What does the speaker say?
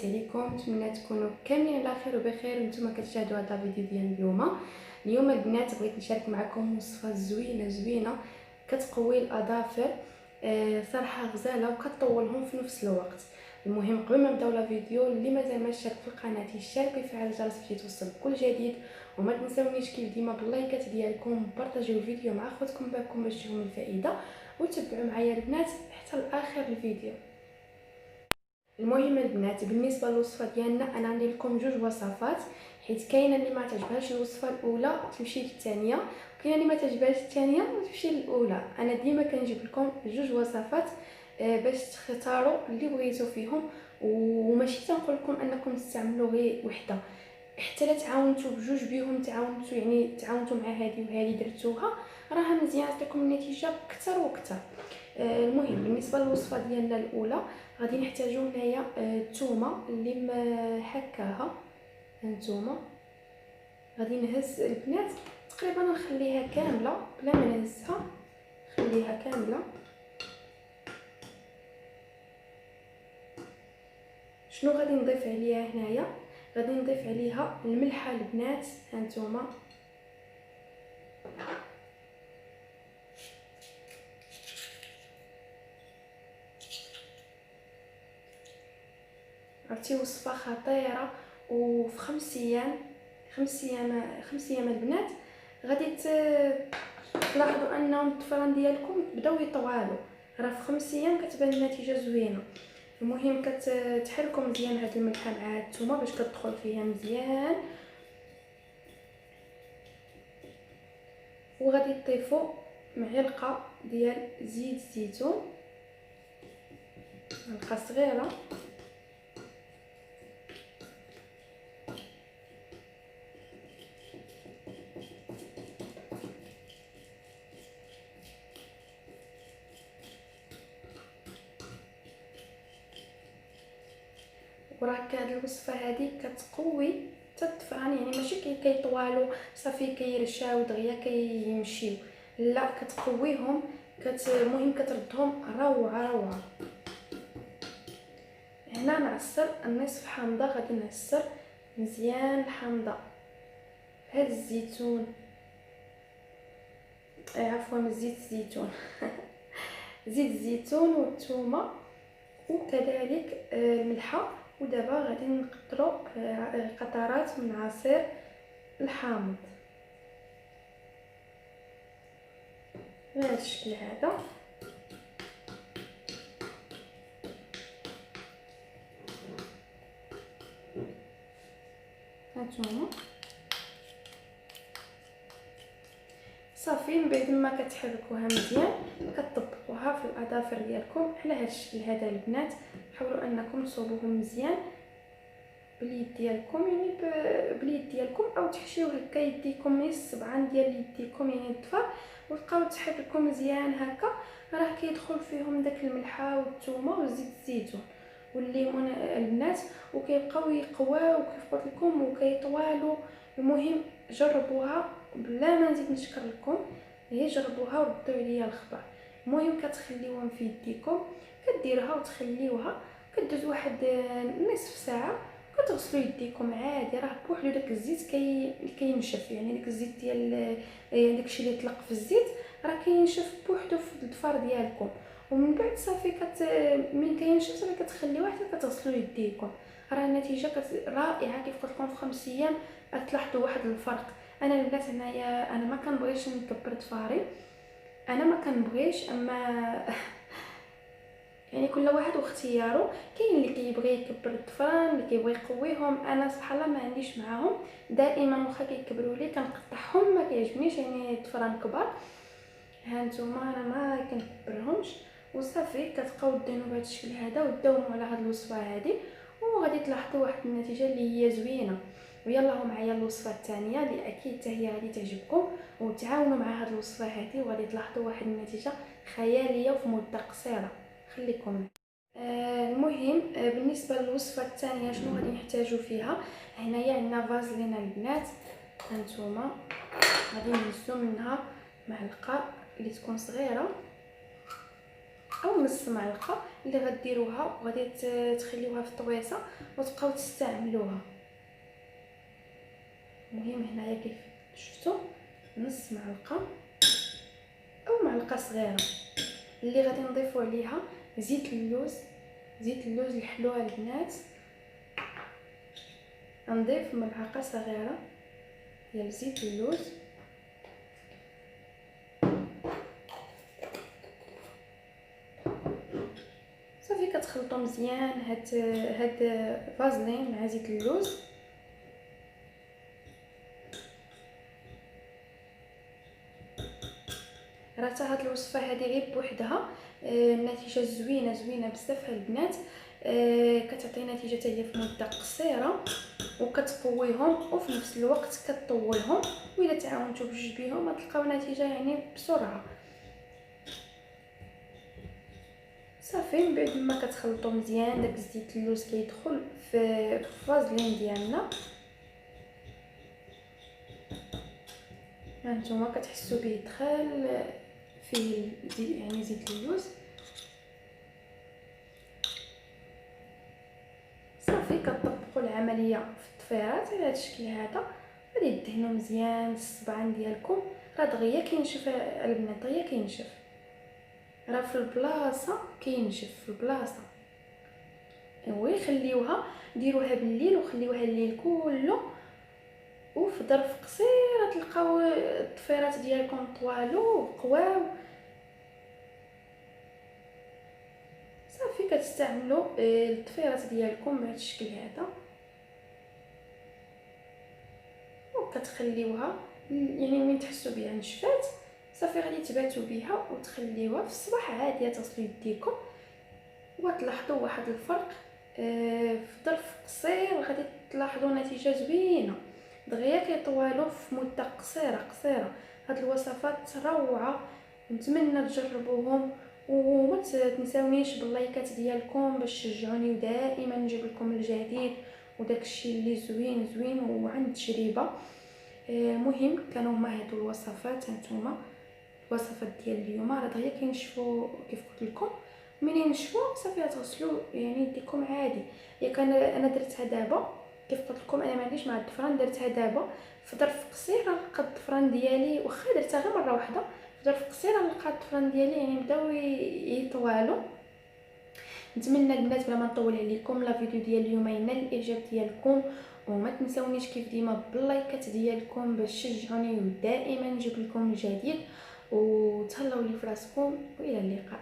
لاباس عليكم؟ نتمنى تكونوا كاملين على خير وبخير وانتم كتشاهدوا هذا الفيديو ديال اليوم البنات بغيت نشارك معكم وصفه زوينه كتقوي الاظافر. صراحه غزاله وكتطولهم في نفس الوقت. المهم قبل ما نبداو الفيديو، اللي مازال ما اشترك في القناه يشترك ويفعل الجرس باش يتوصل كل جديد، وما تنساونيش كيف ديما باللايكات ديالكم وبارطاجيو الفيديو مع خوتكم باكم باش تجيهم الفائده، وتبعوا معايا البنات حتى لاخر الفيديو. المهم البنات بالنسبه للوصفه ديالنا انا عندي لكم جوج وصفات، حيت كاينه اللي ما تعجبهاش الوصفه الاولى تمشي للثانيه، وكاينه اللي ما تعجبهاش الثانيه وتمشي للاولى. انا ديما كنجيب لكم جوج وصفات باش تختاروا اللي بغيتوا فيهم، وماشي تنقول لكم انكم تستعملوا غير وحده، حتى لا تعاونتوا بجوج بيهم، تعاونتوا مع هذه وهذه درتوها، راه مزيان لكم النتيجه اكثر واكثر. المهم بالنسبه للوصفه ديالنا الاولى غادي نحتاجو هنايا الثومه اللي محكاها. هانتوما غادي نهز البنات تقريبا نخليها كامله بلا ما نهزها، نخليها كامله. شنو غادي نضيف عليها هنايا؟ غادي نضيف عليها الملحه البنات. هانتوما عرفتي وصفه خطيره، وفي 5 ايام البنات غادي تلاحظوا انهم الطفران ديالكم بداو يطوالوا. راه في 5 ايام كتبان النتيجه زوينه. المهم كتحركوا مزيان هاد الملحه مع الثومه باش كتدخل فيها مزيان، وغادي تضيفوا معلقه ديال زيت الزيتون، معلقه صغيره، وراه هاد الوصفه هذه كتقوي حتى الطفران، يعني ماشي كيطوالوا صافي كيرشاو دغيا كيمشيو، لا كتقويهم، المهم كتردهم روعه. هنا نعصر النصف حامضه، غادي نعصر مزيان الحامضه، هاد الزيتون عفوا زيت الزيتون زيت الزيتون والثومه وكذلك الملحه. ودابا غادي نقطروا قطرات من عصير الحامض بهذا الشكل هذا. هانتوما صافي من بعد ما كتحركوها مزيان كتطبقوها في الاظافر ديالكم على هذا الشكل هذا البنات. حاولوا انكم تصوبوهم مزيان باليد ديالكم، يعني باليد ديالكم، او تحشيو هكا يديكم من الصبعان ديال يديكم يعني الظفر، وتبقاو تحركوا مزيان هكا، راه كيدخل فيهم داك الملحه والثومه وزيت الزيتون والليمون البنات، وكيبقاو يقواو كيف قلت لكم وكيطوالوا. المهم جربوها بلا ما نزيد نشكر لكم، هي جربوها وردوا عليا الخبر. المهم كتخليوهم في يديكم، كديروها وتخليوها، كدوز واحد نصف ساعه كتغسلوا يديكم عادي. راه بوحدو داك الزيت كينشف، يعني داك الزيت ديال داكشي اللي طلق في الزيت راه كينشف بوحدو في الظفر ديالكم. ومن بعد صافي من كينشف صافي كتخليوه حتى كتغسلوا يديكم. راه النتيجه رائعه كيف قلت لكم. في 5 ايام غتلاحظوا واحد الفرق. انا البنات هنايا انا ما كنبغيش نكبر ضفاري، انا ما كنبغيش، اما يعني كل واحد واختياره. كاين اللي كيبغي يكبر الضفران، اللي كيبغي يقويهم. انا سبحان الله ما عنديش معاهم، دائما واخا كيكبروا لي كنقطعهم، ما كيعجبنيش يعني الضفران كبار. هانتوما انا ما كنكبرهمش وصافي كتبقاو دينوا بهذا الشكل هذا وتداوموا على هذه الوصفه هذه، وغادي تلاحظوا واحد النتيجه اللي هي زوينه. ويلا معايا الوصفه الثانيه اللي اكيد حتى هي غادي تعجبكم، وتعاونوا مع هذه الوصفه هذه وغادي تلاحظوا واحد النتيجه خياليه في مده قصيره. خليكم المهم بالنسبه للوصفه الثانيه شنو غادي نحتاجو فيها؟ هنايا عندنا فازلين البنات. هانتوما غادي نهزو منها معلقه اللي تكون صغيره، او نص معلقه اللي غديروها وغادي تخليوها في الطويصه وتبقاو تستعملوها. المهم هنايا كيف شفتوا نص معلقه او معلقه صغيره اللي غادي نضيفوا عليها زيت اللوز. زيت اللوز الحلوه البنات، نضيف ملعقه صغيره ديال زيت اللوز. صافي كتخلطوا مزيان هاد فازلين مع زيت اللوز. راه حتى هاد الوصفه هذه غير بوحدها النتيجه زوينه بزاف البنات. كتعطي نتيجه حتى هي في مده قصيره وكتقويهم وفي نفس الوقت كتطولهم، وإلا تعاونتوا بجوج بهم غتلقاو نتيجه يعني بسرعه. صافي من بعد ما كتخلطوا مزيان داك زيت اللوز كيدخل في الفازلين ديالنا. هانتوما كتحسوا به دخل فيه يعني زيت اللوز. صافي كتطبقوا العمليه في الطفيرات على هذا الشكل هذا. غادي تدهنوا مزيان الصبعان ديالكم. راه دغيا كينشف البنات، دغيا كينشف، راه في البلاصه كينشف في البلاصه. ايوا خليوها، ديروها بالليل وخليوها الليل كله، وفي ظرف قصير تلقاو الطفيرات ديالكم طوالو قواو. صافي كتستعملوا الطفيرات ديالكم بهذا الشكل هذا وكتخليوها يعني من تحسوا بها نشفات صافي غادي تباتوا بها وتخليوها في الصباح عادي تصلوا يديكم وتلاحظوا واحد الفرق. في ظرف قصير غادي تلاحظوا نتيجه زوينه دغيا كيطوالوا في مده قصيره. هاد الوصفات روعه، نتمنى تجربوهم وما تنساونيش باللايكات ديالكم باش تشجعوني ودائما نجيب لكم الجديد وداك الشيء اللي زوين وعن تجربه. مهم كانوا هما هادو الوصفات. هانتوما الوصفات ديال اليوم راه دغيا كينشفوا كيف قلت لكم. منين ينشفوا صافي غتغسلوا يعني يديكم عادي. ياك انا درتها دابا كيف قلت لكم، انا ما عنديش مع الضفران، درتها دابا في ظرف قصير غنلقى الضفران ديالي واخا درتها غير مره واحده في ظرف قصير غنلقى الضفران ديالي يعني بداو يطوالوا. نتمنى البنات بلا ما نطول عليكم لا فيديو ديال اليوم ينال الاعجاب ديالكم، وما تنساونيش كيف ديما باللايكات ديالكم باش تشجعوني ودائما نجيب لكم الجديد. وتهلاو لي فراسكم والى اللقاء.